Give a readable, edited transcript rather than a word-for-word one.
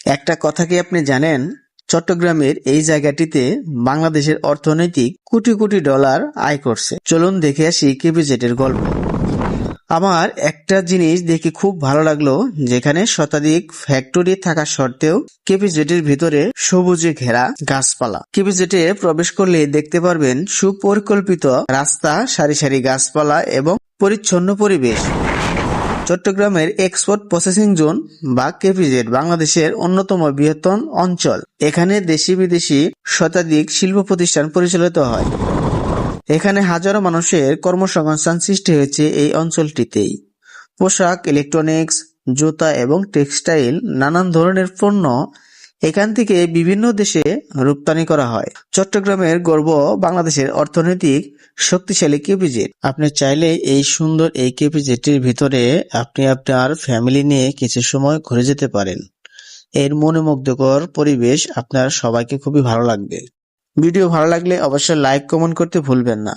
একটা কথা কি আপনি জানেন? চট্টগ্রামের এই জায়গাটিতে বাংলাদেশের অর্থনৈতিক কোটি কোটি ডলার আয় করছে। চলুন দেখে আসি কেপিজেডের গল্প। আমার একটা জিনিস দেখে খুব ভালো লাগলো, যেখানে শতাধিক ফ্যাক্টরি থাকা সত্ত্বেও কেপিজেডের ভিতরে সবুজে ঘেরা গাছপালা। কেপিজেডে প্রবেশ করলে দেখতে পারবেন সুপরিকল্পিত রাস্তা, সারি সারি গাছপালা এবং পরিচ্ছন্ন পরিবেশ। চট্টগ্রামের এক্সপোর্ট প্রসেসিং জোন বা কেপিজেড বাংলাদেশের অন্যতম বৃহত্তম অঞ্চল। এখানে দেশি বিদেশি শতাধিক শিল্প প্রতিষ্ঠান পরিচালিত হয়। এখানে হাজারো মানুষের কর্মসংস্থান সৃষ্টি হয়েছে এই অঞ্চলটিতেই। পোশাক, ইলেকট্রনিক্স, জুতা এবং টেক্সটাইল নানান ধরনের পণ্য এখান থেকে বিভিন্ন দেশে রপ্তানি করা হয়। চট্টগ্রামের গর্ব, বাংলাদেশের অর্থনৈতিক শক্তিশালী কেপিজেড। আপনি চাইলে এই সুন্দর এই কেপিজেডটির ভিতরে আপনি আপনার ফ্যামিলি নিয়ে কিছু সময় ঘুরে যেতে পারেন। এর মনোমুগ্ধকর পরিবেশ আপনার সবাইকে খুবই ভালো লাগবে। ভিডিও ভালো লাগলে অবশ্যই লাইক, কমেন্ট করতে ভুলবেন না।